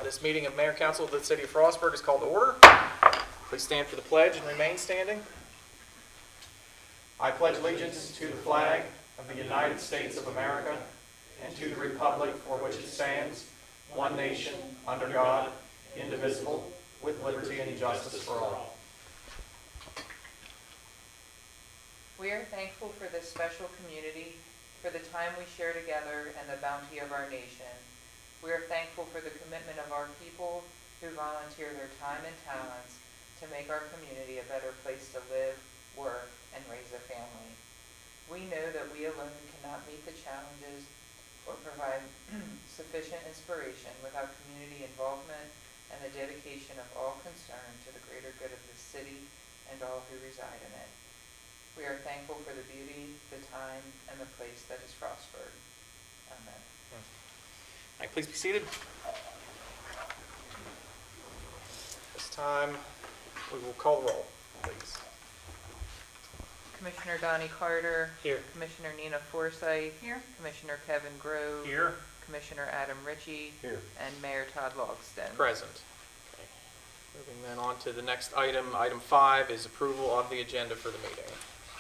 This meeting of Mayor Council of the City of Frostburg is called to order. Please stand for the pledge and remain standing. I pledge allegiance to the flag of the United States of America and to the republic for which it stands, one nation, under God, indivisible, with liberty and justice for all. We are thankful for this special community, for the time we share together and the bounty of our nation. We are thankful for the commitment of our people who volunteer their time and talents to make our community a better place to live, work, and raise a family. We know that we alone cannot meet the challenges or provide sufficient inspiration without community involvement and the dedication of all concerned to the greater good of the city and all who reside in it. We are thankful for the beauty, the time, and the place that is Frostburg. Amen. All right, please be seated. This time, we will call the roll, please. Commissioner Donnie Carter. Here. Commissioner Nina Forsyth. Here. Commissioner Kevin Grove. Here. Commissioner Adam Ritchie. Here. And Mayor Todd Logston. Present. Okay. Moving then on to the next item. Item 5 is approval of the agenda for the meeting.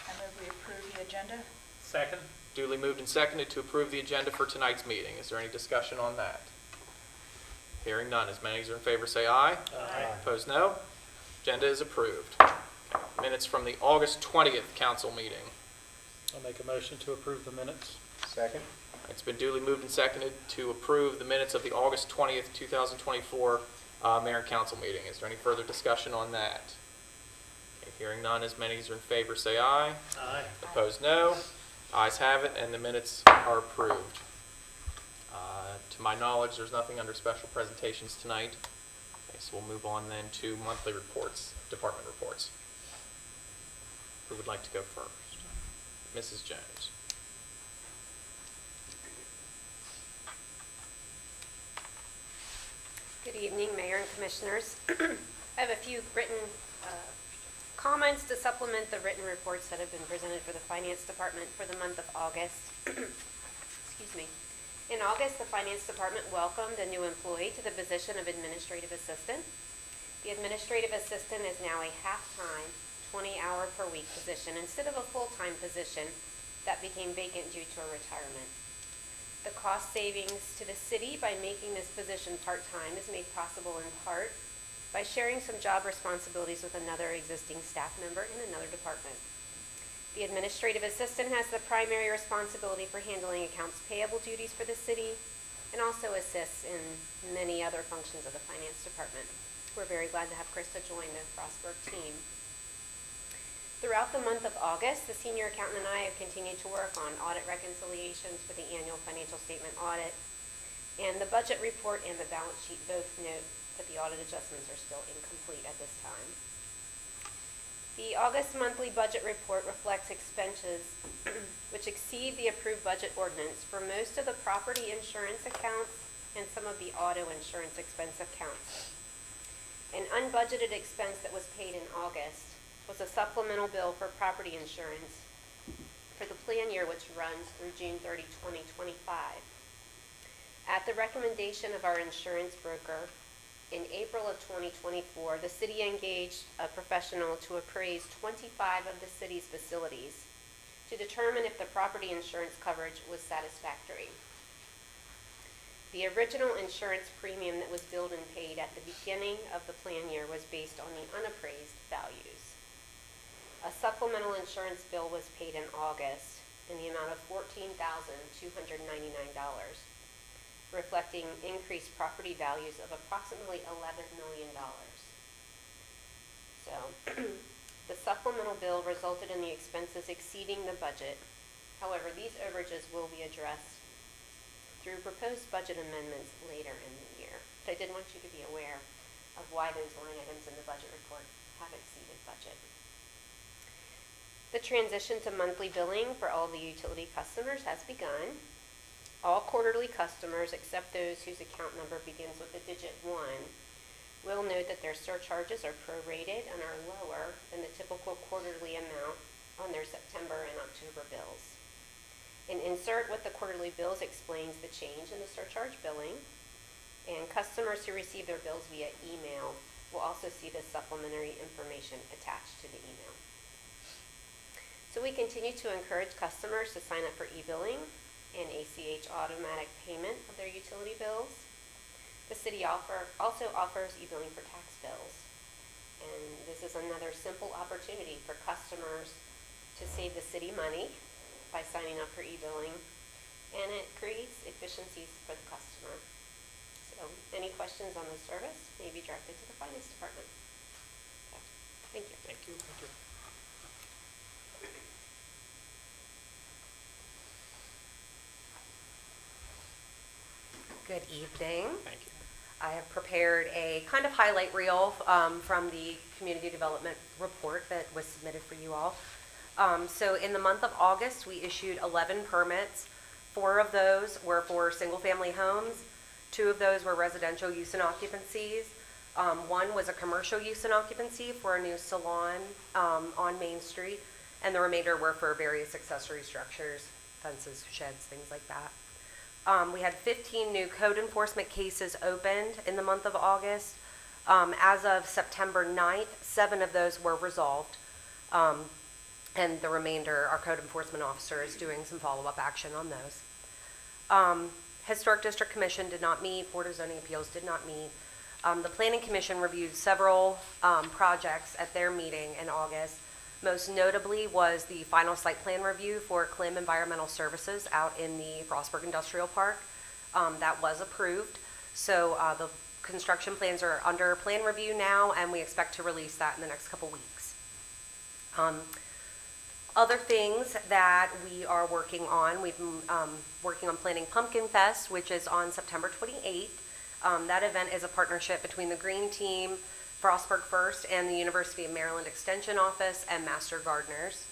I move we approve the agenda. Second. Duly moved and seconded to approve the agenda for tonight's meeting. Is there any discussion on that? Hearing none. As many as are in favor say aye. Aye. Opposed, no. Agenda is approved. Minutes from the August 20th council meeting. I'll make a motion to approve the minutes. Second. It's been duly moved and seconded to approve the minutes of the August 20th, 2024 mayor and council meeting. Is there any further discussion on that? Okay, hearing none. As many as are in favor say aye. Aye. Opposed, no. Ayes have it, and the minutes are approved. To my knowledge, there's nothing under special presentations tonight. Okay, so we'll move on then to monthly reports, department reports. Who would like to go first? Mrs. Jones. Good evening, Mayor and Commissioners. I have a few written comments to supplement the written reports that have been presented for the Finance Department for the month of August. Excuse me. In August, the Finance Department welcomed a new employee to the position of Administrative Assistant. The Administrative Assistant is now a half-time, 20-hour-per-week position instead of a full-time position that became vacant due to a retirement. The cost savings to the city by making this position part-time is made possible in part by sharing some job responsibilities with another existing staff member in another department. The administrative assistant has the primary responsibility for handling accounts payable duties for the city and also assists in many other functions of the finance department. We're very glad to have Krista join the Frostburg team. Throughout the month of August, the senior accountant and I have continued to work on audit reconciliations for the annual financial statement audit, and the budget report and the balance sheet both note that the audit adjustments are still incomplete at this time. The August monthly budget report reflects expenses which exceed the approved budget ordinance for most of the property insurance accounts and some of the auto insurance expense accounts. An unbudgeted expense that was paid in August was a supplemental bill for property insurance for the plan year which runs through June 30, 2025. At the recommendation of our insurance broker, in April of 2024, the city engaged a professional to appraise 25 of the city's facilities to determine if the property insurance coverage was satisfactory. The original insurance premium that was billed and paid at the beginning of the plan year was based on the unappraised values. A supplemental insurance bill was paid in August in the amount of $14,299. Reflecting increased property values of approximately $11 million. So, the supplemental bill resulted in the expenses exceeding the budget. However, these overages will be addressed through proposed budget amendments later in the year. So I did want you to be aware of why those line items in the budget report have exceeded budget. The transition to monthly billing for all the utility customers has begun. All quarterly customers, except those whose account number begins with the digit 1, will note that their surcharges are prorated and are lower than the typical quarterly amount on their September and October bills. An insert with the quarterly bills explains the change in the surcharge billing, And customers who receive their bills via email will also see the supplementary information attached to the email. So we continue to encourage customers to sign up for e-billing and ACH automatic payment of their utility bills. The city also offers e-billing for tax bills. And this is another simple opportunity for customers to save the city money by signing up for e-billing, and it creates efficiencies for the customer. So any questions on the service may be directed to the finance department. Okay. Thank you. Thank you. Thank you. Good evening. Thank you. I have prepared a kind of highlight reel from the community development report that was submitted for you all. So in the month of August, we issued 11 permits. 4 of those were for single-family homes. 2 of those were residential use and occupancies. 1 was a commercial use and occupancy for a new salon on Main Street, and the remainder were for various accessory structures, fences, sheds, things like that. We had 15 new code enforcement cases opened in the month of August. As of September 9th, 7 of those were resolved. And the remainder, our code enforcement officer is doing some follow-up action on those. Historic District Commission did not meet. Board of Zoning Appeals did not meet. The Planning Commission reviewed several projects at their meeting in August. Most notably was the final site plan review for Klim Environmental Services out in the Frostburg Industrial Park. That was approved. So the construction plans are under plan review now, and we expect to release that in the next couple weeks. Other things that we are working on, we've been working on planning Pumpkin Fest, which is on September 28th. That event is a partnership between the Green Team, Frostburg First, and the University of Maryland Extension Office and Master Gardeners.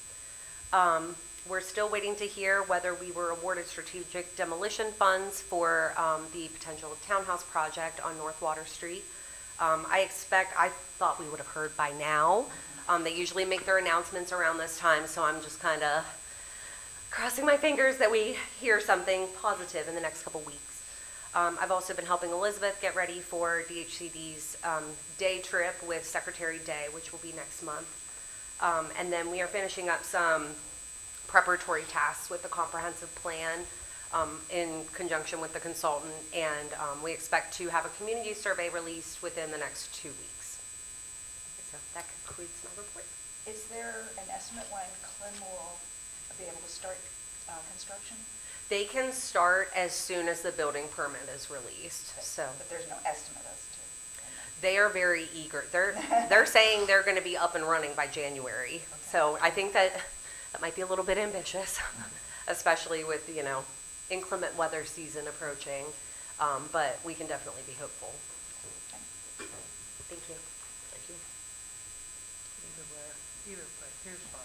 We're still waiting to hear whether we were awarded strategic demolition funds for the potential townhouse project on North Water Street. I thought we would have heard by now. They usually make their announcements around this time, so I'm just kind of crossing my fingers that we hear something positive in the next couple weeks. I've also been helping Elizabeth get ready for DHCD's day trip with Secretary Day, which will be next month. And then we are finishing up some preparatory tasks with the comprehensive plan in conjunction with the consultant, and we expect to have a community survey released within the next 2 weeks. So that concludes my report. Is there an estimate when Klim will be able to start construction? They can start as soon as the building permit is released. So But there's no estimate as to. they are very eager. They're saying they're going to be up and running by January. So I think that might be a little bit ambitious, especially with, inclement weather season approaching. But we can definitely be hopeful. Thank you. Thank you. Either way, here's fine.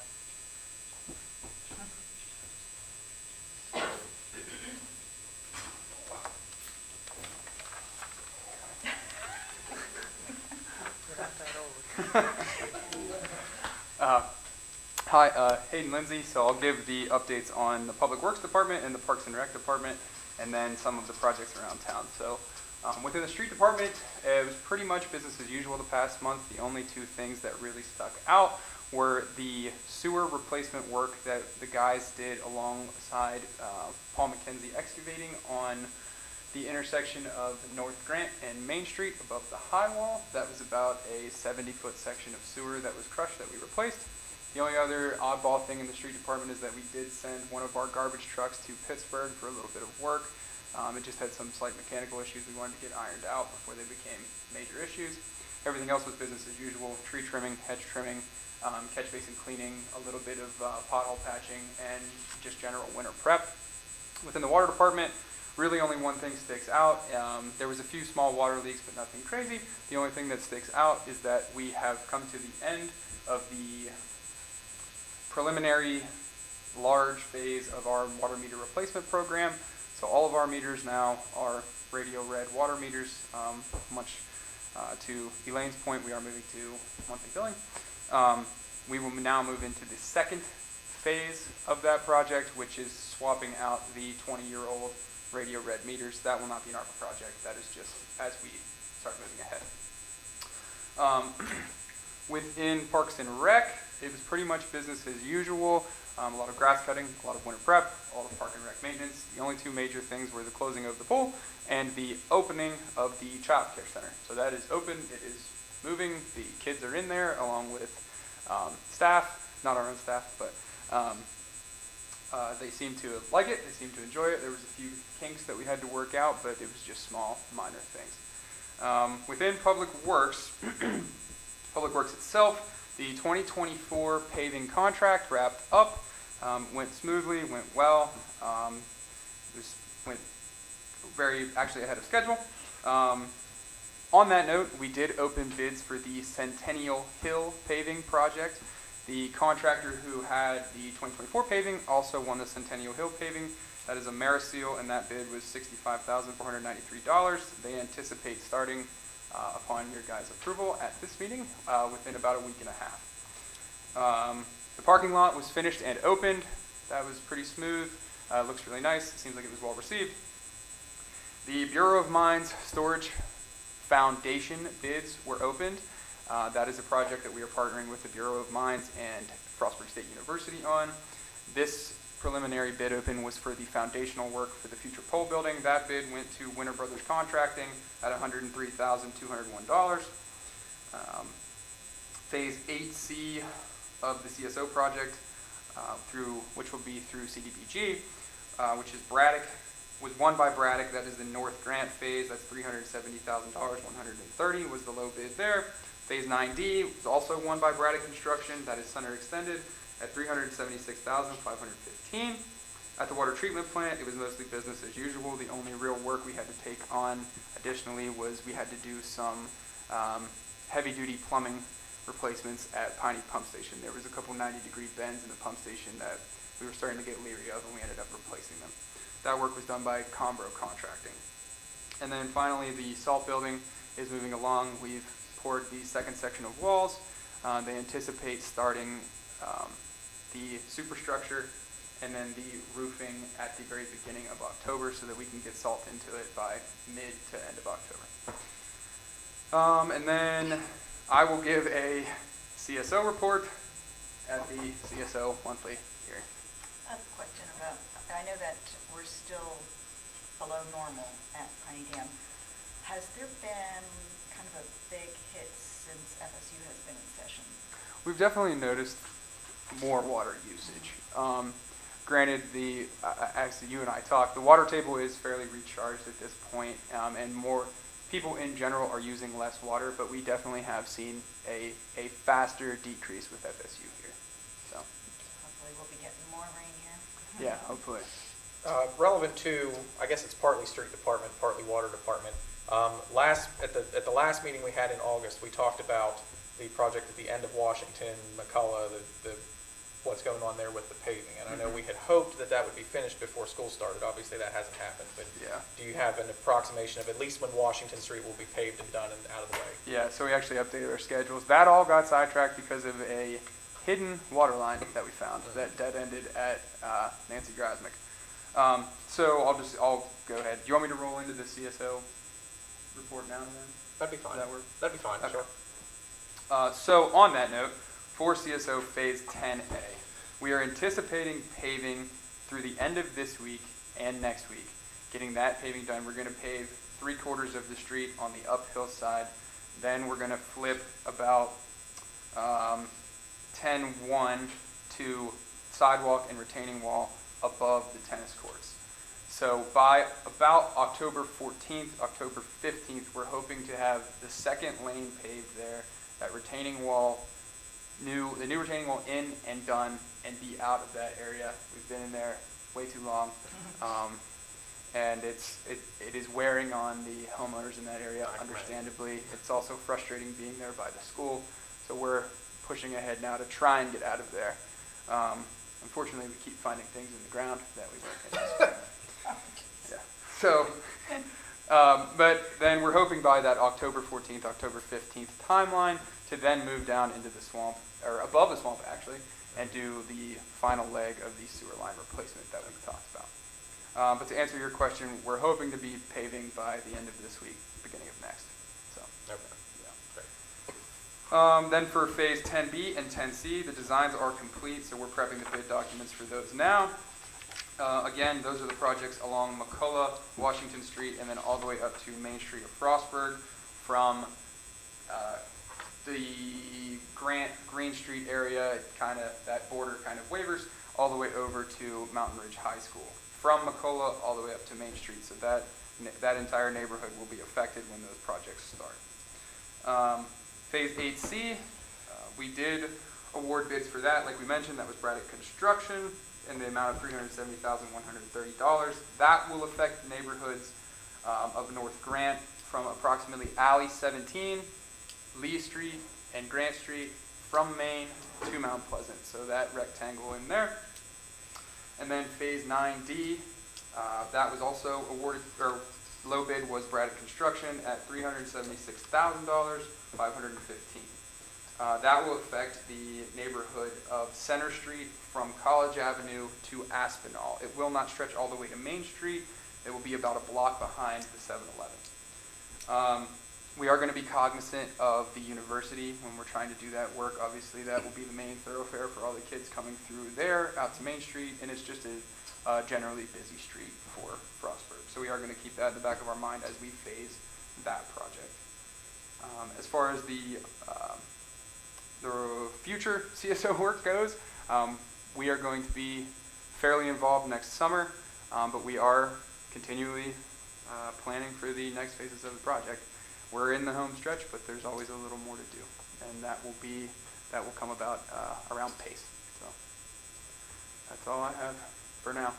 We're not that old. Hi, Hayden Lindsay. So I'll give the updates on the Public Works Department and the Parks and Rec Department, and then some of the projects around town. So within the Street Department, it was pretty much business as usual the past month. The only 2 things that really stuck out were the sewer replacement work that the guys did alongside Paul McKenzie Excavating on the intersection of North Grant and Main Street above the high wall. That was about a 70-foot section of sewer that was crushed that we replaced. The only other oddball thing in the street department is that we did send one of our garbage trucks to Pittsburgh for a little bit of work. It just had some slight mechanical issues we wanted to get ironed out before they became major issues. Everything else was business as usual: tree trimming, hedge trimming, catch basin cleaning, a little bit of pothole patching, and just general winter prep. Within the water department, really only one thing sticks out. There was a few small water leaks, but nothing crazy. The only thing that sticks out is that we have come to the end of the preliminary large phase of our water meter replacement program. So all of our meters now are radio read water meters. Much to Elaine's point, we are moving to monthly billing. We will now move into the second phase of that project, which is swapping out the 20-year-old Radio Red meters. That will not be an ARPA project. That is just as we start moving ahead. Within Parks and Rec, it was pretty much business as usual. A lot of grass cutting, a lot of winter prep, all the Park and Rec maintenance. The only two major things were the closing of the pool and the opening of the child care center. So that is open. It is moving. The kids are in there along with staff, not our own staff, but they seem to like it. They seem to enjoy it. There was a few kinks that we had to work out, but it was just small, minor things. Within Public Works, Public Works itself, the 2024 paving contract wrapped up, went smoothly, went well, went actually ahead of schedule. On that note, we did open bids for the Centennial Hill paving project. The contractor who had the 2024 paving also won the Centennial Hill paving. That is Ameriseal, and that bid was $65,493. They anticipate starting upon your guys' approval at this meeting within about a week and a half. The parking lot was finished and opened. That was pretty smooth. Looks really nice. It seems like it was well received. The Bureau of Mines Storage Foundation bids were opened. That is a project that we are partnering with the Bureau of Mines and Frostburg State University on. This preliminary bid open was for the foundational work for the future pole building. That bid went to Winter Brothers Contracting at $103,201. Phase 8C of the CSO project, which will be through CDBG, which is Braddock, was won by Braddock. That is the North Grant phase. That's $370,000. $130 was the low bid there. Phase 9D was also won by Braddock Construction. That is Center Extended at $376,515. At the water treatment plant, it was mostly business as usual. The only real work we had to take on additionally was we had to do some heavy-duty plumbing replacements at Piney Pump Station. There was a couple 90-degree bends in the pump station that we were starting to get leery of, and we ended up replacing them. That work was done by Combro Contracting. And then finally, the salt building is moving along. We've poured the second section of walls. They anticipate starting the superstructure and then the roofing at the very beginning of October so that we can get salt into it by mid to end of October. And then I will give a CSO report at the CSO monthly hearing. I have a question about, I know that we're still below normal at Piney Dam. Has there been kind of a big hit since FSU has been in session? We've definitely noticed more water usage. Granted, actually you and I talked, the water table is fairly recharged at this point, and more people in general are using less water, but we definitely have seen a faster decrease with FSU here. So Hopefully we'll be getting more rain here. yeah, hopefully. Relevant to, I guess it's partly street department, partly water department. At the last meeting we had in August, we talked about the project at the end of Washington, McCullough, what's going on there with the paving. And I know we had hoped that that would be finished before school started. Obviously that hasn't happened, but Yeah. do you have an approximation of at least when Washington Street will be paved and done and out of the way? Yeah, so we actually updated our schedules. That all got sidetracked because of a hidden water line that we found that dead-ended at Nancy Grasmick. So I'll go ahead. Do you want me to roll into the CSO report now then? That'd be fine. Does that work? That'd be fine, Okay. sure. So on that note, for CSO Phase 10A, we are anticipating paving through the end of this week and next week. Getting that paving done, we're going to pave 3/4 of the street on the uphill side. Then we're going to flip about 10-1 to sidewalk and retaining wall above the tennis courts. So by about October 14th, October 15th, we're hoping to have the second lane paved there, that retaining wall, the new retaining wall in and done and be out of that area. We've been in there way too long. And it is wearing on the homeowners in that area, understandably. It's also frustrating being there by the school. So we're pushing ahead now to try and get out of there. Unfortunately, we keep finding things in the ground that we weren't interested in. Yeah. So, but then we're hoping by that October 14th, October 15th timeline to then move down into the swamp, or above the swamp actually, and do the final leg of the sewer line replacement that we've talked about. But to answer your question, we're hoping to be paving by the end of this week, beginning of next. So, Okay, yeah. great. Then for phase 10B and 10C, the designs are complete, so we're prepping the bid documents for those now. Again, those are the projects along McCullough, Washington Street, and then all the way up to Main Street of Frostburg, from the Green Street area, kind of that border kind of wavers, all the way over to Mountain Ridge High School. From McCullough all the way up to Main Street, so that entire neighborhood will be affected when those projects start. Phase 8C, we did award bids for that. Like we mentioned, that was Braddock Construction in the amount of $370,130. That will affect neighborhoods of North Grant from approximately Alley 17, Lee Street, and Grant Street from Main to Mount Pleasant. So that rectangle in there. And then phase 9D, that was also awarded, or low bid was Braddock Construction at $376,000, $515. That will affect the neighborhood of Center Street from College Avenue to Aspinall. It will not stretch all the way to Main Street. It will be about a block behind the 7-Eleven. We are going to be cognizant of the university when we're trying to do that work. Obviously, that will be the main thoroughfare for all the kids coming through there out to Main Street, and it's just a generally busy street for Frostburg. So we are going to keep that in the back of our mind as we phase that project. As far as the future CSO work goes, we are going to be fairly involved next summer, but we are continually planning for the next phases of the project. We're in the home stretch, but there's always a little more to do, and that will come about around pace. So that's all I have for now.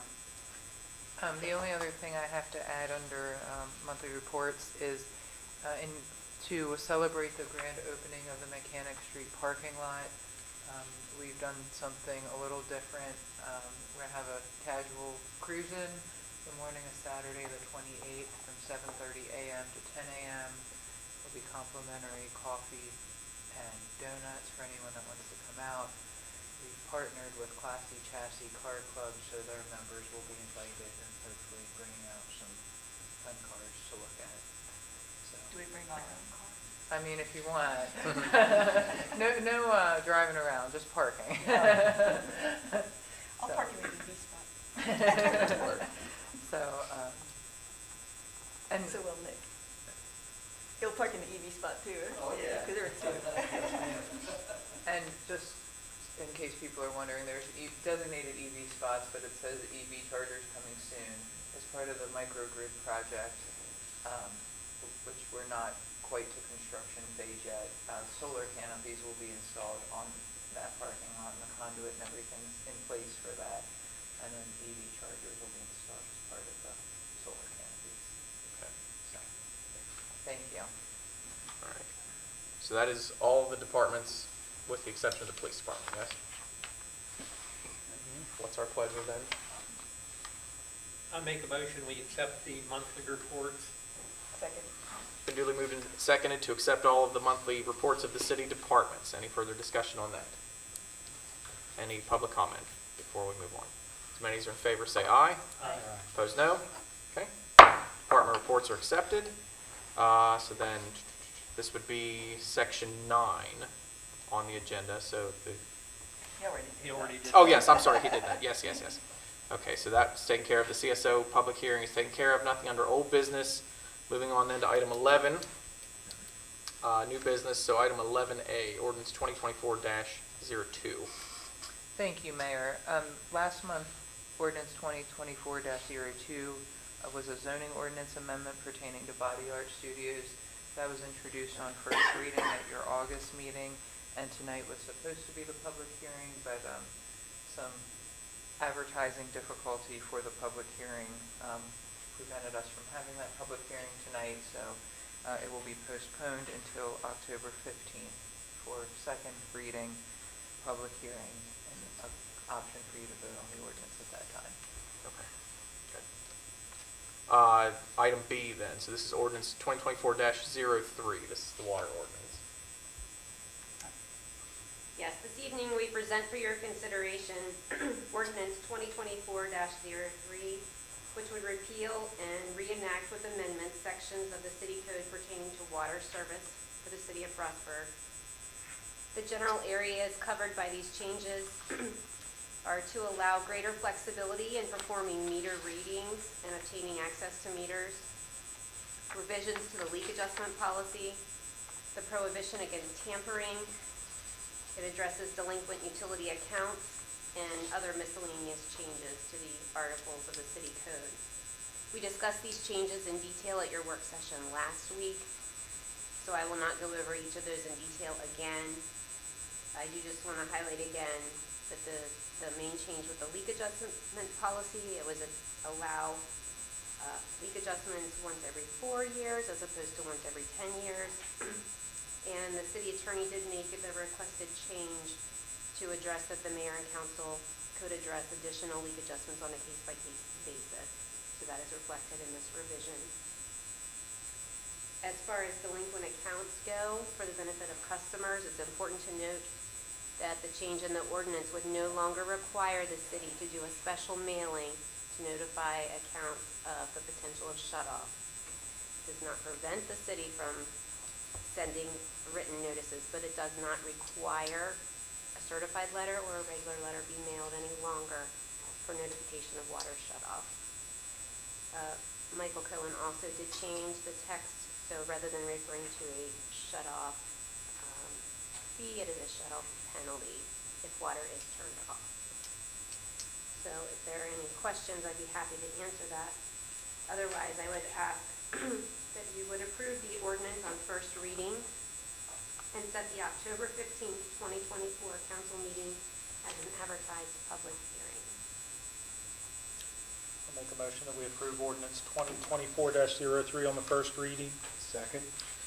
The only other thing I have to add under monthly reports is to celebrate the grand opening of the Mechanic Street parking lot. We've done something a little different. We're going to have a casual cruise-in the morning of Saturday the 28th from 7:30 a.m. to 10 a.m. There'll be complimentary coffee and donuts for anyone that wants to come out. We've partnered with Classy Chassis Car Club, so their members will be invited and hopefully bringing out some fun cars to look at. So, Do we bring our own car? I mean, if you want. No driving around, just parking. I'll So- park in the EV spot. So, and So will Nick. He'll park in the EV spot too. Oh, yeah. Because there are two. And just in case people are wondering, there's designated EV spots, but it says EV chargers coming soon as part of the microgrid project, which we're not quite to construction phase yet. Solar canopies will be installed on that parking lot, and the conduit and everything's in place for that. And then EV chargers will be installed as part of the solar canopies. Okay. So, thank you. All right. So that is all the departments with the exception of the police department, yes? What's our pleasure then? I make a motion, we accept the monthly reports. Second. Been duly moved and seconded to accept all of the monthly reports of the city departments. Any further discussion on that? Any public comment before we move on? As many as are in favor say aye. Aye. Opposed, no? Okay. Department reports are accepted. So then this would be section 9 on the agenda. So the He already did. oh yes, I'm sorry, he did that. Yes. Okay, so that's taken care of. The CSO public hearing is taken care of. Nothing under old business. Moving on then to item 11, new business. So item 11A, ordinance 2024-02. Thank you, Mayor. Last month, ordinance 2024-02 was a zoning ordinance amendment pertaining to body art studios. That was introduced on first reading at your August meeting, and tonight was supposed to be the public hearing, but some advertising difficulty for the public hearing prevented us from having that public hearing tonight, so it will be postponed until October 15th for second reading, public hearing, and an option for you to vote on the ordinance at that time. Okay. Good. Item B then. So this is ordinance 2024-03. This is the water ordinance. Yes, this evening we present for your consideration ordinance 2024-03, which would repeal and reenact with amendments sections of the city code pertaining to water service for the city of Frostburg. The general areas covered by these changes are to allow greater flexibility in performing meter readings and obtaining access to meters, revisions to the leak adjustment policy, the prohibition against tampering. It addresses delinquent utility accounts and other miscellaneous changes to the articles of the city code. We discussed these changes in detail at your work session last week, so I will not go over each of those in detail again. I do just want to highlight again that the main change with the leak adjustment policy, it was allow leak adjustments once every 4 years as opposed to once every 10 years. And the city attorney did make the requested change to address that the mayor and council could address additional leak adjustments on a case-by-case basis. So that is reflected in this revision. As far as delinquent accounts go, for the benefit of customers, it's important to note that the change in the ordinance would no longer require the city to do a special mailing to notify accounts of the potential of shutoff. It does not prevent the city from sending written notices, but it does not require a certified letter or a regular letter be mailed any longer for notification of water shutoff. Michael Cohen also did change the text, so rather than referring to a shutoff fee, it is a shutoff penalty if water is turned off. So if there are any questions, I'd be happy to answer that. Otherwise, I would ask that you would approve the ordinance on first reading and set the October 15th, 2024 council meeting as an advertised public hearing. I'll make a motion that we approve ordinance 2024-03 on the first reading. Second.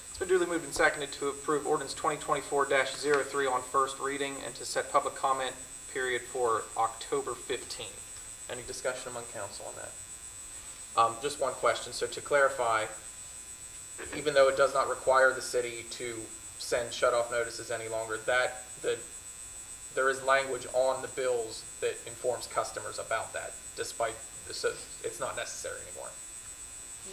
It's been duly moved and seconded to approve ordinance 2024-03 on first reading and to set public comment period for October 15th. Any discussion among council on that? Just one question. So to clarify, even though it does not require the city to send shut-off notices any longer, there is language on the bills that informs customers about that, despite so it's not necessary anymore.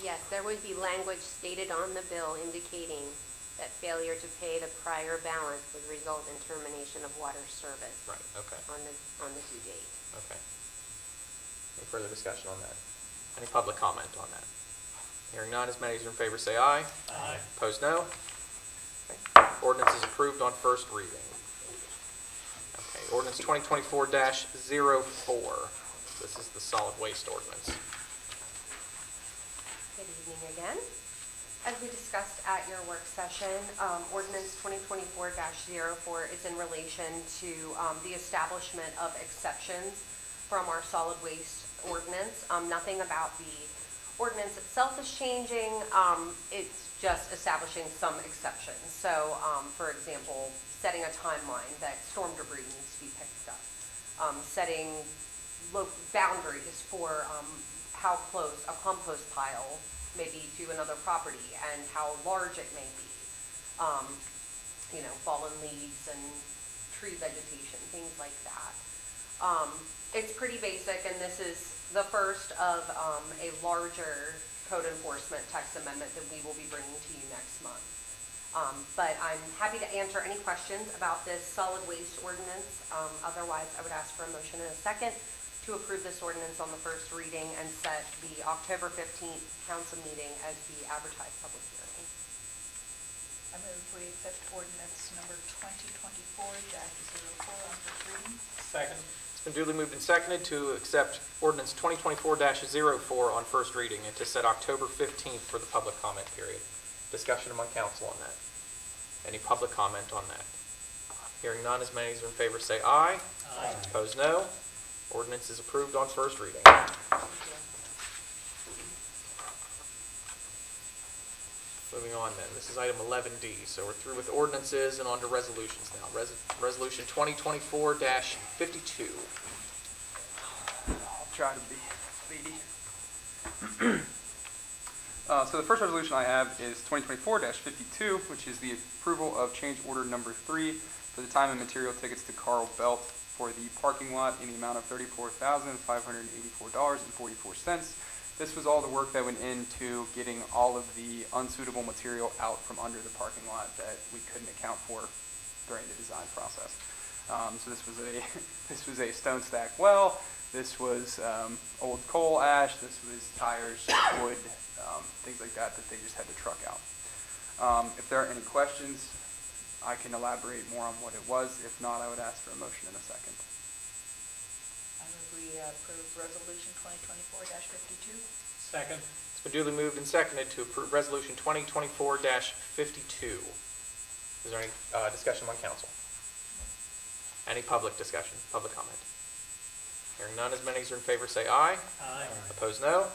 Yes, there would be language stated on the bill indicating that failure to pay the prior balance would result in termination of water service. Right, okay. On the due date. Okay. Any further discussion on that? Any public comment on that? Hearing none, as many as are in favor say aye. Aye. Opposed, no. Okay. Ordinance is approved on first reading. Okay, ordinance 2024-04. This is the solid waste ordinance. Good evening again. As we discussed at your work session, ordinance 2024-04 is in relation to the establishment of exceptions from our solid waste ordinance. Nothing about the ordinance itself is changing. It's just establishing some exceptions. So, for example, setting a timeline that storm debris needs to be picked up, setting boundaries for how close a compost pile may be to another property and how large it may be. Fallen leaves and tree vegetation, things like that. It's pretty basic, and this is the first of a larger code enforcement text amendment that we will be bringing to you next month. But I'm happy to answer any questions about this solid waste ordinance. Otherwise, I would ask for a motion in a second to approve this ordinance on the first reading and set the October 15th council meeting as the advertised public hearing. I move we accept ordinance number 2024-04 on first reading. Second. It's been duly moved and seconded to accept ordinance 2024-04 on first reading and to set October 15th for the public comment period. Discussion among council on that. Any public comment on that? Hearing none, as many as are in favor say aye. Aye. Opposed, no. Ordinance is approved on first reading. Moving on then, this is item 11D, so we're through with ordinances and on to resolutions now. Resolution 2024-52. I'll try to be speedy. So the first resolution I have is 2024-52, which is the approval of change order number 3 for the time and material tickets to Carl Belt for the parking lot in the amount of $34,584.44. This was all the work that went into getting all of the unsuitable material out from under the parking lot that we couldn't account for during the design process. So this was a this was a stone stack well. This was old coal ash. This was tires, wood, things like that they just had to truck out. If there are any questions, I can elaborate more on what it was. If not, I would ask for a motion in a second. I move we approve resolution 2024-52. Second. It's been duly moved and seconded to approve Resolution 2024-52. Is there any discussion among council? Any public discussion, public comment? Hearing none, as many as are in favor say aye. Aye. Opposed, no.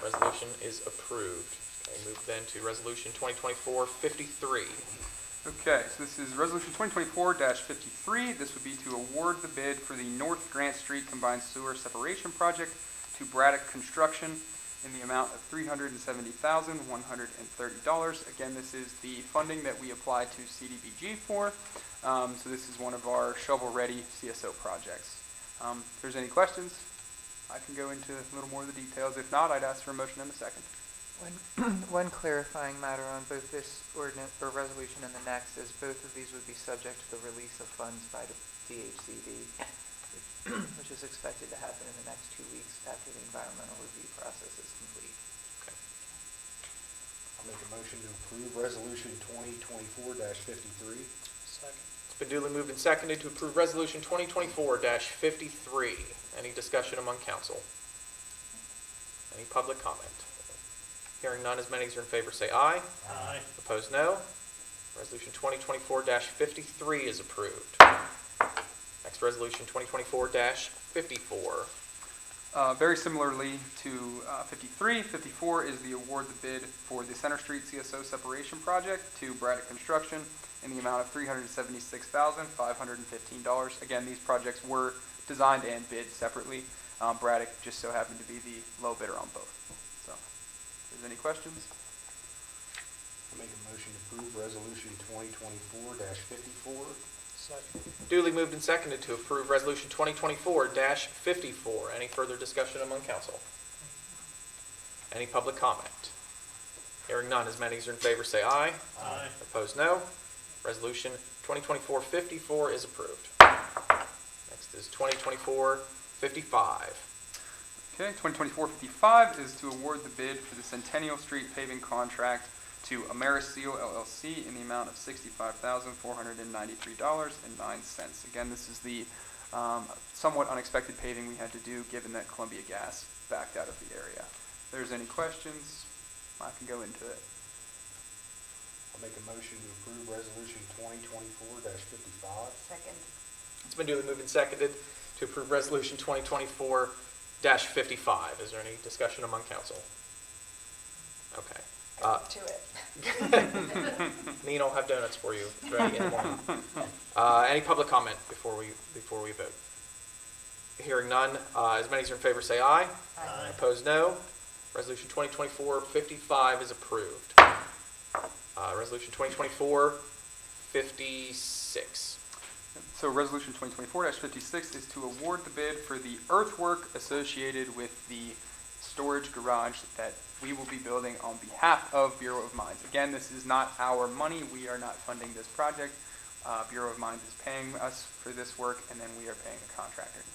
Resolution is approved. Okay, move then to Resolution 2024-53. Okay, so this is Resolution 2024-53. This would be to award the bid for the North Grant Street Combined Sewer Separation Project to Braddock Construction in the amount of $370,130. Again, this is the funding that we applied to CDBG for. So this is one of our shovel-ready CSO projects. If there's any questions, I can go into a little more of the details. If not, I'd ask for a motion in a second. One clarifying matter on both this ordinance or resolution and the next is both of these would be subject to the release of funds by the DHCD, which is expected to happen in the next 2 weeks after the environmental review process is complete. I'll make a motion to approve Resolution 2024-53. Second. It's been duly moved and seconded to approve Resolution 2024-53. Any discussion among council? Any public comment? Hearing none, as many as are in favor say aye. Aye. Opposed, no. Resolution 2024-53 is approved. Next, Resolution 2024-54. Very similarly to 53, 54 is the award the bid for the Center Street CSO separation project to Braddock Construction in the amount of $376,515. Again, these projects were designed and bid separately. Braddock just so happened to be the low bidder on both. So, if there's any questions? I'll make a motion to approve Resolution 2024-54. Second. Duly moved and seconded to approve Resolution 2024-54. Any further discussion among council? Any public comment? Hearing none, as many as are in favor say aye. Aye. Opposed, no. Resolution 2024-54 is approved. Next is 2024-55. Okay, 2024-55 is to award the bid for the Centennial Street paving contract to Ameriseal LLC in the amount of $65,493.09. Again, this is the somewhat unexpected paving we had to do given that Columbia Gas backed out of the area. If there's any questions, I can go into it. I'll make a motion to approve Resolution 2024-55. Second. It's been duly moved and seconded to approve Resolution 2024-55. Is there any discussion among council? Okay. To it. Nina will have donuts for you ready in the morning. Any public comment before we vote? Hearing none, as many as are in favor say aye. Aye. Opposed, no. Resolution 2024-55 is approved. Resolution 2024-56. So Resolution 2024-56 is to award the bid for the earthwork associated with the storage garage that we will be building on behalf of Bureau of Mines. Again, this is not our money. We are not funding this project. Bureau of Mines is paying us for this work, and then we are paying the contractor.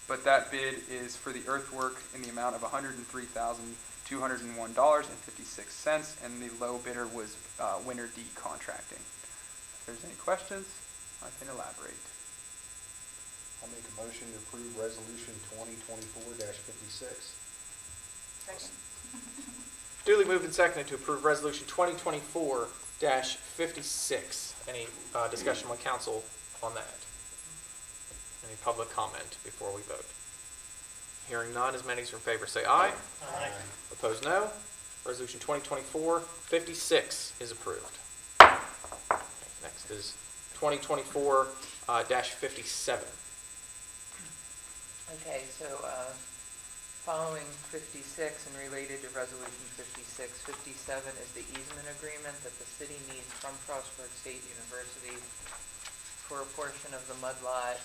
But that bid is for the earthwork in the amount of $103,201.56, and the low bidder was Winter D Contracting. If there's any questions, I can elaborate. I'll make a motion to approve Resolution 2024-56. Second. Duly moved and seconded to approve Resolution 2024-56. Any discussion by council on that? Any public comment before we vote? Hearing none, as many as are in favor say aye. Aye. Opposed, no. Resolution 2024-56 is approved. Next is 2024-57. Okay, so Following 56 and related to Resolution 56, 57 is the easement agreement that the city needs from Frostburg State University for a portion of the mud lot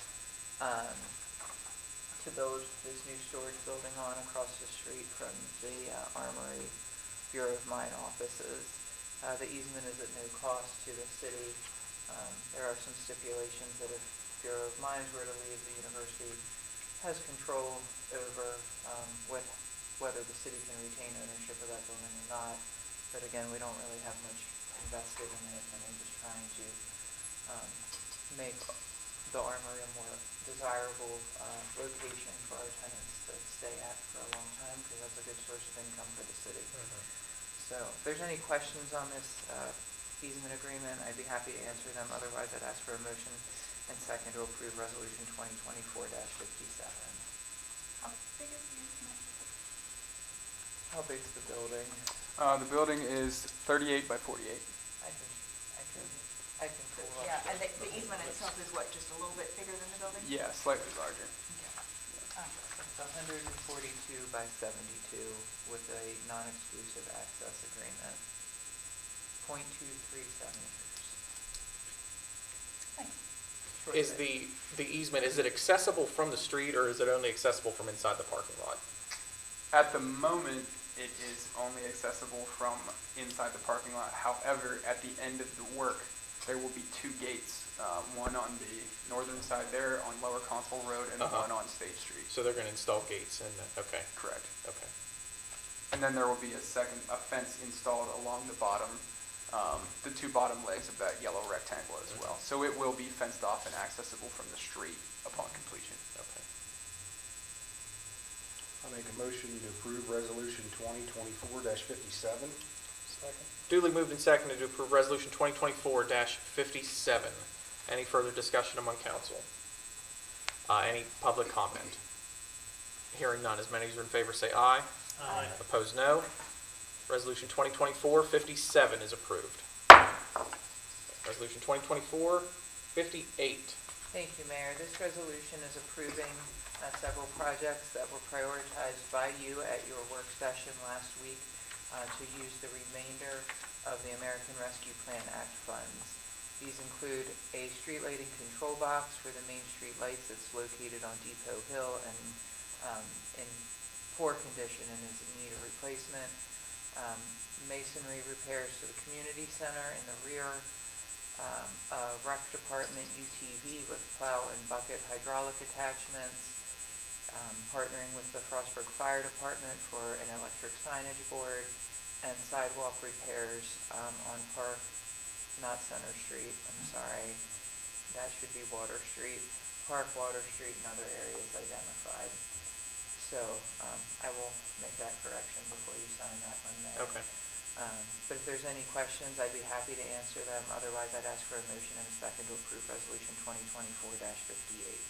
to build this new storage building on across the street from the Armory Bureau of Mine offices. The easement is at no cost to the city. There are some stipulations that if Bureau of Mines were to leave, the university has control over whether the city can retain ownership of that building or not. But again, we don't really have much invested in it, and I'm just trying to make the Armory a more desirable location for our tenants to stay at for a long time, because that's a good source of income for the city. So if there's any questions on this easement agreement, I'd be happy to answer them. Otherwise, I'd ask for a motion and second to approve Resolution 2024-57. How big is the easement? How big's the building? The building is 38 by 48. I can pull up. Yeah, and the easement itself is what, just a little bit bigger than the building? Yeah, slightly larger. Oh. It's 142 by 72 with a non-exclusive access agreement. 0.237 acres. Thanks. Short Is of it. the easement, is it accessible from the street, or is it only accessible from inside the parking lot? At the moment, it is only accessible from inside the parking lot. However, at the end of the work, there will be two gates, one on the northern side there on Lower Console Road and one on State Street. So they're going to install gates and, okay, Correct. okay. And then there will be a fence installed along the bottom, the two bottom legs of that yellow rectangle as well. So it will be fenced off and accessible from the street upon completion. Okay. I make a motion to approve Resolution 2024-57. Second. Duly moved and seconded to approve Resolution 2024-57. Any further discussion among council? Any public comment? Hearing none, as many as are in favor say aye. Aye. Opposed, no. Resolution 2024-57 is approved. Resolution 2024-58. Thank you, Mayor. This resolution is approving several projects that were prioritized by you at your work session last week to use the remainder of the American Rescue Plan Act funds. These include a street lighting control box for the Main Street lights that's located on Depot Hill and in poor condition and is in need of replacement. Masonry repairs to the community center in the rear. Rec department UTV with plow and bucket hydraulic attachments. Partnering with the Frostburg Fire Department for an electric signage board, and sidewalk repairs on Park, not Center Street, I'm sorry, that should be Water Street, Park, Water Street, and other areas identified. So I will make that correction before you sign that one, Mayor. Okay. But if there's any questions, I'd be happy to answer them. Otherwise, I'd ask for a motion and a second to approve Resolution 2024-58.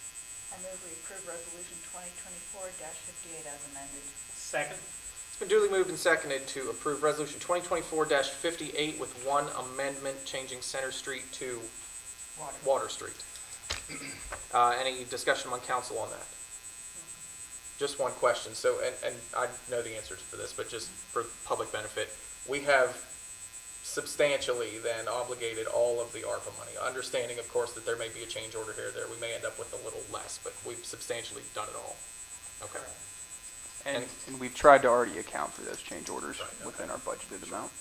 I move we approve Resolution 2024-58 as amended. Second? It's been duly moved and seconded to approve Resolution 2024-58 with one amendment, changing Center Street to Water Street. Any discussion among council on that? Just one question. So, and I know the answer for this, but just for public benefit, we have substantially then obligated all of the ARPA money. Understanding, of course, that there may be a change order here or there. We may end up with a little less, but we've substantially done it all. Okay. And we've tried to already account for those change orders Right, okay. within our budgeted amount.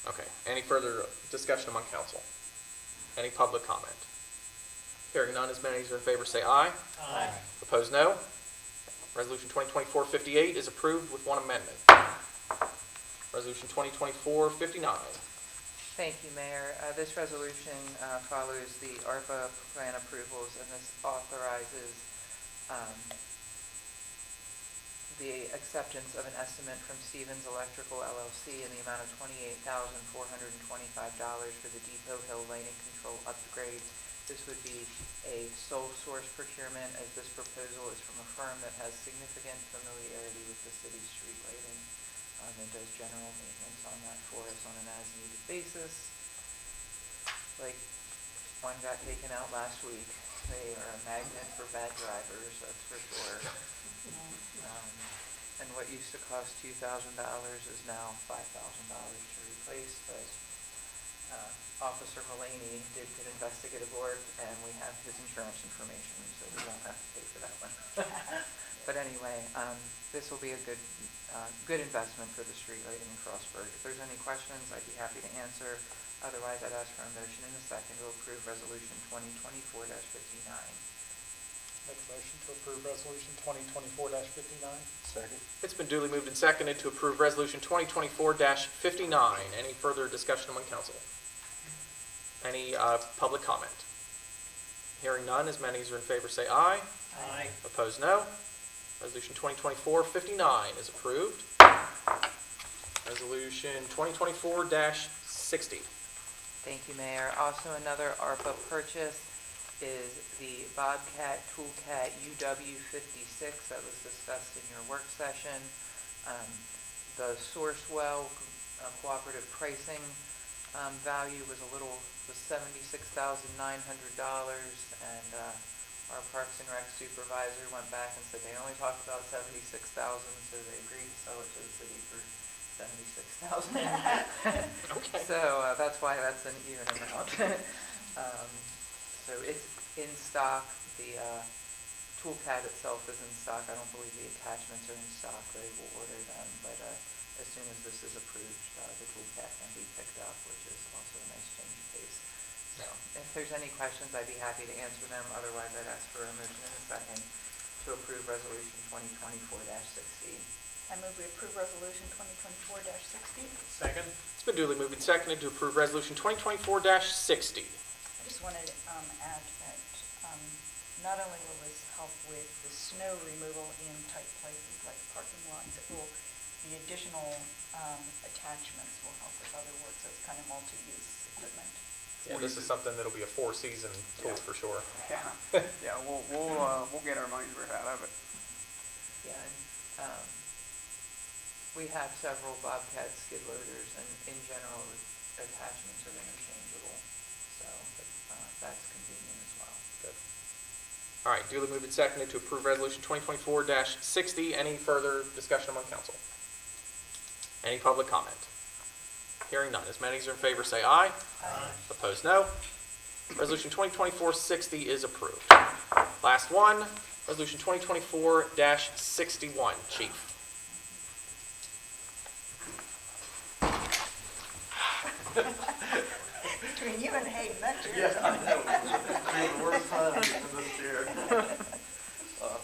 Okay. Any further discussion among council? Any public comment? Hearing none, as many as are in favor say aye. Aye. Opposed, no. Resolution 2024-58 is approved with one amendment. Resolution 2024-59. Thank you, Mayor. This resolution follows the ARPA plan approvals, and this authorizes the acceptance of an estimate from Stevens Electrical LLC in the amount of $28,425 for the Depot Hill lighting control upgrades. This would be a sole source procurement, as this proposal is from a firm that has significant familiarity with the city's street lighting. And does general maintenance on that for us on an as-needed basis. Like one got taken out last week. They are a magnet for bad drivers, that's for sure. And what used to cost $2,000 is now $5,000 to replace, but Officer Mullaney did good investigative work, and we have his insurance information, so we won't have to pay for that one. But anyway, this will be a good investment for the street lighting in Frostburg. If there's any questions, I'd be happy to answer. Otherwise, I'd ask for a motion in a second to approve Resolution 2024-59. Make a motion to approve Resolution 2024-59. Second. It's been duly moved and seconded to approve Resolution 2024-59. Any further discussion among council? Any public comment? Hearing none, as many as are in favor say aye. Aye. Opposed, no. Resolution 2024-59 is approved. Resolution 2024-60. Thank you, Mayor. Also, another ARPA purchase is the Bobcat Toolcat UW56 that was discussed in your work session. The Sourcewell cooperative pricing value was $76,900, and our Parks and Rec supervisor went back and said they only talked about $76,000, so they agreed to sell it to the city for $76,000. Okay. So that's why that's an even amount. So it's in stock. The Toolcat itself is in stock. I don't believe the attachments are in stock. They will order them, but as soon as this is approved, the Toolcat can be picked up, which is also a nice change of pace. So if there's any questions, I'd be happy to answer them. Otherwise, I'd ask for a motion in a second to approve Resolution 2024-60. I move we approve Resolution 2024-60. Second? It's been duly moved and seconded to approve Resolution 2024-60. I just wanted to add that not only will this help with the snow removal in tight places like parking lots, the additional attachments will help with other work, so it's kind of multi-use equipment. Yeah, this is something that'll be a four-season tool for sure. Yeah, yeah, we'll get our money's worth out of it. Yeah, and we have several Bobcat skid loaders, and in general, the attachments are interchangeable, so that's convenient as well. Good. All right, duly moved and seconded to approve Resolution 2024-60. Any further discussion among council? Any public comment? Hearing none. As many as are in favor say aye. Aye. Opposed, no. Resolution 2024-60 is approved. Last one, Resolution 2024-61. Chief. Between you and Hayden, that's your... Yeah, I know. It's the worst time in this chair.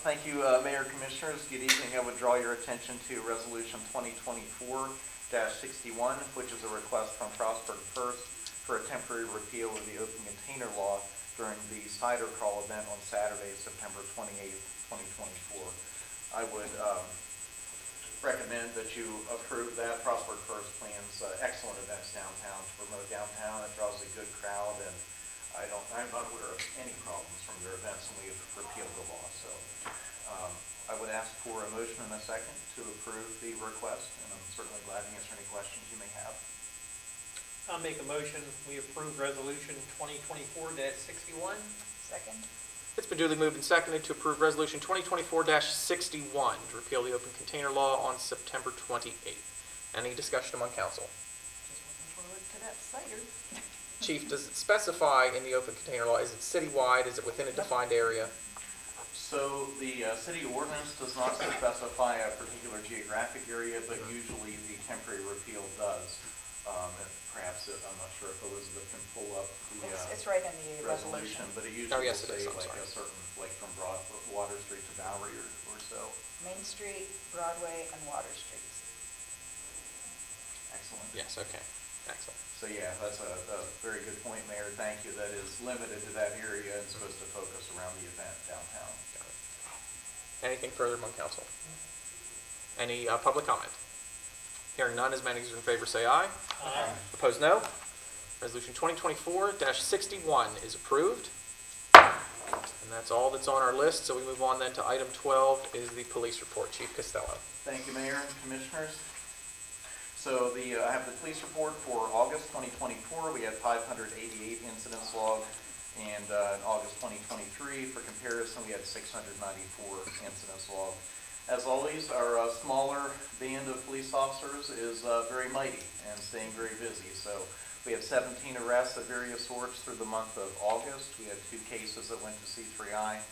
Thank you, Mayor, Commissioners. Good evening. I would draw your attention to Resolution 2024-61, which is a request from Frostburg First for a temporary repeal of the open container law during the cider crawl event on Saturday, September 28th, 2024. I would recommend that you approve that. Frostburg First plans excellent events downtown to promote downtown. It draws a good crowd, and I'm not aware of any problems from their events, and we have repealed the law. So I would ask for a motion in a second to approve the request, and I'm certainly glad to answer any questions you may have. I'll make a motion, we approve Resolution 2024-61. Second? It's been duly moved and seconded to approve Resolution 2024-61 to repeal the open container law on September 28th. Any discussion among council? Just looking forward to that cider. Chief, does it specify in the open container law, is it citywide, is it within a defined area? So the city ordinance does not specify a particular geographic area, but usually the temporary repeal does. Perhaps, I'm not sure if Elizabeth can pull up the It's right in the resolution. but it usually yes, will it say is. I'm like sorry. a certain, like from Water Street to Bowery or so. Main Street, Broadway, and Water Streets. Excellent. Yes, okay. Excellent. So yeah, that's a very good point, Mayor. Thank you. That is limited to that area and supposed to focus around the event downtown. Got it. Anything further among council? Any public comment? Hearing none, as many as are in favor say aye. Aye. Opposed, no. Resolution 2024-61 is approved. And that's all that's on our list, so we move on then to item 12 is the police report. Chief Costello. Thank you, Mayor and Commissioners. So I have the police report for August 2024. We had 588 incidents logged, and in August 2023, for comparison, we had 694 incidents logged. As always, our smaller band of police officers is very mighty and staying very busy. So we have 17 arrests of various sorts through the month of August. We had 2 cases that went to C3I,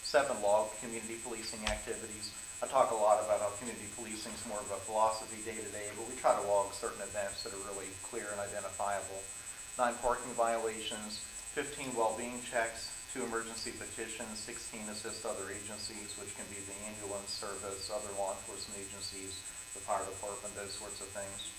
7 logged community policing activities. I talk a lot about how community policing is more of a philosophy day to day, but we try to log certain events that are really clear and identifiable. 9 parking violations, 15 well-being checks, 2 emergency petitions, 16 assist other agencies, which can be the ambulance service, other law enforcement agencies, the fire department, those sorts of things.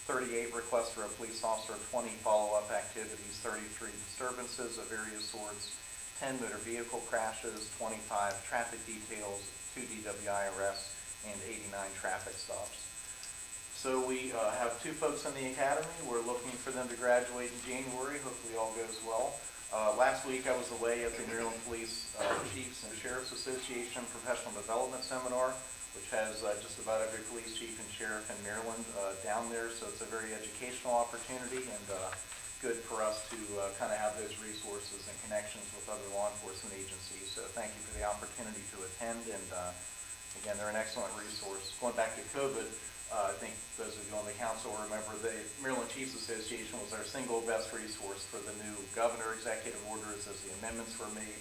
38 requests for a police officer, 20 follow-up activities, 33 disturbances of various sorts, 10 motor vehicle crashes, 25 traffic details, 2 DWI arrests, and 89 traffic stops. So we have 2 folks in the academy. We're looking for them to graduate in January. Hopefully all goes well. Last week I was away at the Maryland Police Chiefs and Sheriffs Association Professional Development Seminar, which has just about every police chief and sheriff in Maryland down there. So it's a very educational opportunity and good for us to kind of have those resources and connections with other law enforcement agencies. So thank you for the opportunity to attend. And again, they're an excellent resource. Going back to COVID, I think those of you on the council will remember the Maryland Chiefs Association was our single best resource for the new governor executive orders as the amendments were made,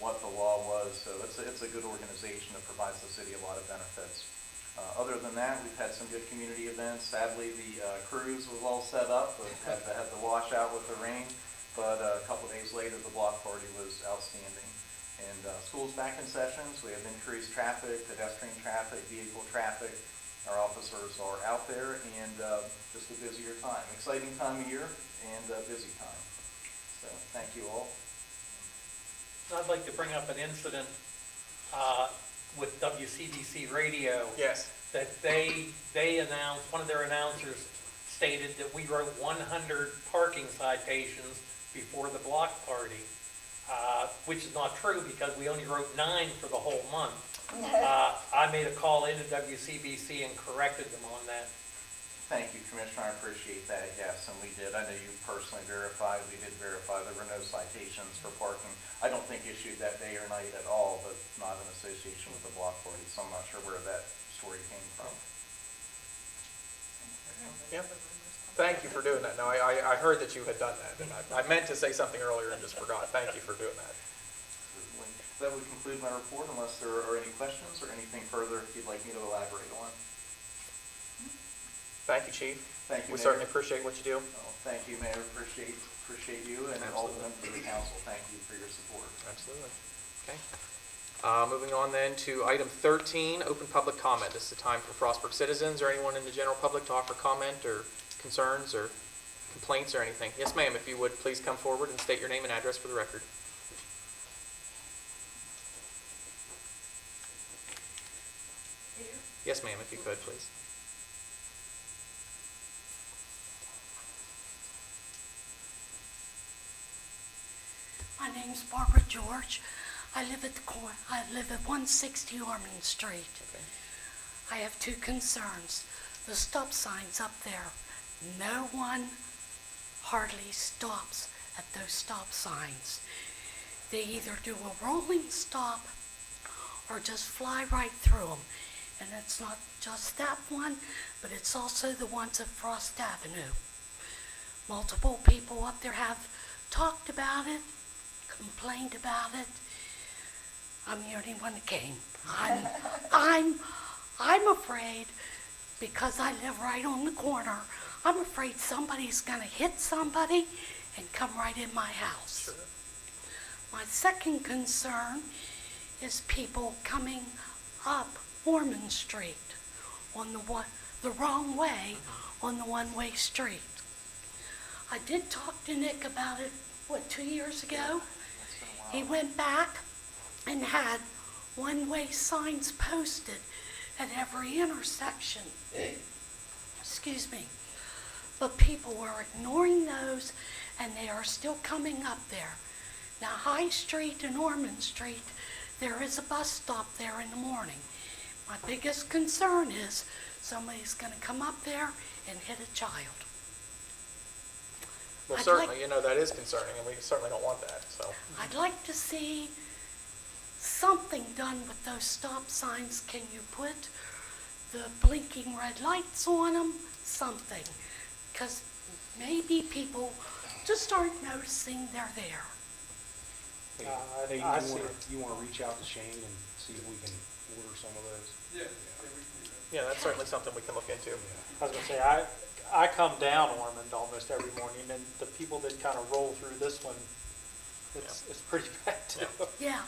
what the law was. So it's a good organization that provides the city a lot of benefits. Other than that, we've had some good community events. Sadly, the cruise was all set up, but had to wash out with the rain. But a couple days later, the block party was outstanding. And school's back in session, so we have increased traffic, pedestrian traffic, vehicle traffic. Our officers are out there, and just a busier time. Exciting time of year and a busy time. So thank you all. I'd like to bring up an incident with WCBC Radio. Yes. That they announced, one of their announcers stated that we wrote 100 parking citations before the block party, which is not true because we only wrote 9 for the whole month. I made a call into WCBC and corrected them on that. Thank you, Commissioner. I appreciate that. Yes, and we did. I know you personally verified. We did verify. There were no citations for parking. I don't think issued that day or night at all, but not in association with the block party, so I'm not sure where that story came from. Yeah. Thank you for doing that. No, I heard that you had done that, and I meant to say something earlier and just forgot. Thank you for doing that. That would conclude my report unless there are any questions or anything further you'd like me to elaborate on. Thank you, Chief. Thank you, We Mayor. certainly appreciate what you do. Oh, thank you, Mayor. Appreciate you and all the members of the council. Thank you for your support. Absolutely. Okay. Moving on then to item 13, open public comment. This is the time for Frostburg citizens or anyone in the general public to offer comment or concerns or complaints or anything. Yes, ma'am, if you would please come forward and state your name and address for the record. Yes, ma'am, if you could, please. My name's Barbara George. I live at 160 Ormond Street. Okay. I have 2 concerns. The stop signs up there. No one hardly stops at those stop signs. They either do a rolling stop or just fly right through them. And it's not just that one, but it's also the ones at Frost Avenue. Multiple people up there have talked about it, complained about it. I'm the only one that came. I'm afraid, because I live right on the corner, I'm afraid somebody's gonna hit somebody and come right in my house. Sure. My second concern is people coming up Ormond Street on the wrong way on the one-way street. I did talk to Nick about it, 2 years ago? He went back and had one-way signs posted at every intersection. Excuse me. But people were ignoring those, and they are still coming up there. Now, High Street and Ormond Street, there is a bus stop there in the morning. My biggest concern is somebody's going to come up there and hit a child. Well, certainly, that is concerning, and we certainly don't want that, so. I'd like to see something done with those stop signs. Can you put the blinking red lights on them? Something. Because maybe people just aren't noticing they're there. Hey, I see it. you wanna reach out to Shane and see if we can order some of those? Yeah, that's certainly something we can look into. I was gonna say, I come down Ormond almost every morning, and the people that kind of roll through this one, it's pretty bad too. Yeah,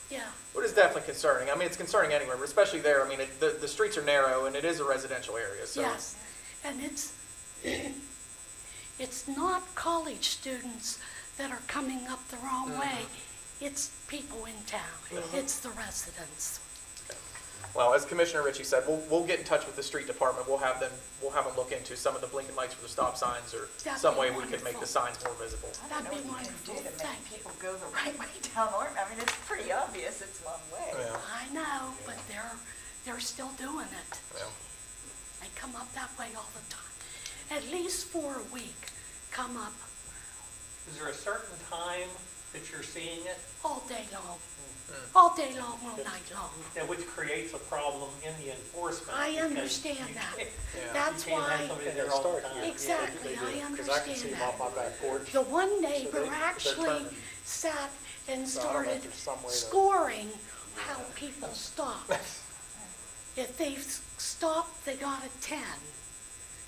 yeah. What is definitely concerning, I mean, it's concerning anywhere, but especially there, I mean, the streets are narrow and it is a residential area, so. Yes, and it's not college students that are coming up the wrong way. It's people in town. It's the residents. Well, as Commissioner Ritchie said, we'll get in touch with the street department. We'll have them look into some of the blinking lights for the stop signs or That'd some be way we could make the wonderful. signs more visible. I don't That'd know be what you can do wonderful. to make Thank you. people go the right way down Ormond. I mean, it's pretty obvious it's one way. Yeah, I know, but they're still doing it. yeah. They come up that way all the time. At least for a week, come up Is there a certain time that you're seeing it, all day long. All day long, all night long. which creates a problem in the enforcement? I because understand you that. can't- That's You can't have why, somebody And they there all the start time. here. exactly, I Because I can see understand them off that. my back porch. The one neighbor they're actually turning. sat and So I don't know if started there's some way to- scoring how people stop. If they stopped, they got a 10.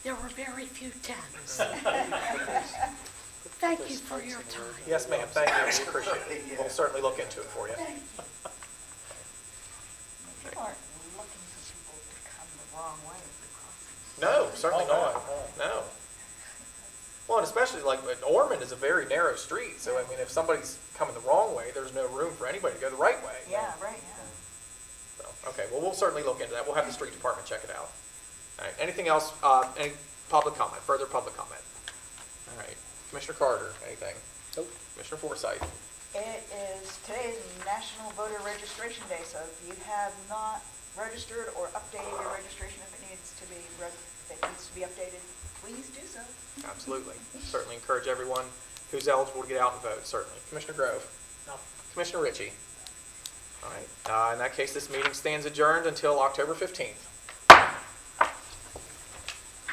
There were very few 10s. Thank you for your time. Yes, ma'am, thank you, we appreciate it. We'll certainly look into it for you. People aren't looking for people to come the wrong way if they're crossing. No, certainly Oh, not, no. Well, and especially like, Ormond is a very narrow street, so I mean, if somebody's coming the wrong way, there's no room for anybody to go the right way. Yeah, right, yeah. So, okay, well, we'll certainly look into that. We'll have the street department check it out. All right, anything else, any public comment, further public comment? All right, Commissioner Carter, anything? Nope. Commissioner Forsythe? Today is National Voter Registration Day, so if you have not registered or updated your registration, if it needs to be updated, please do so. Absolutely. Certainly encourage everyone who's eligible to get out and vote, certainly. Commissioner Grove? No. Commissioner Ritchie? All right, in that case, this meeting stands adjourned until October 15th.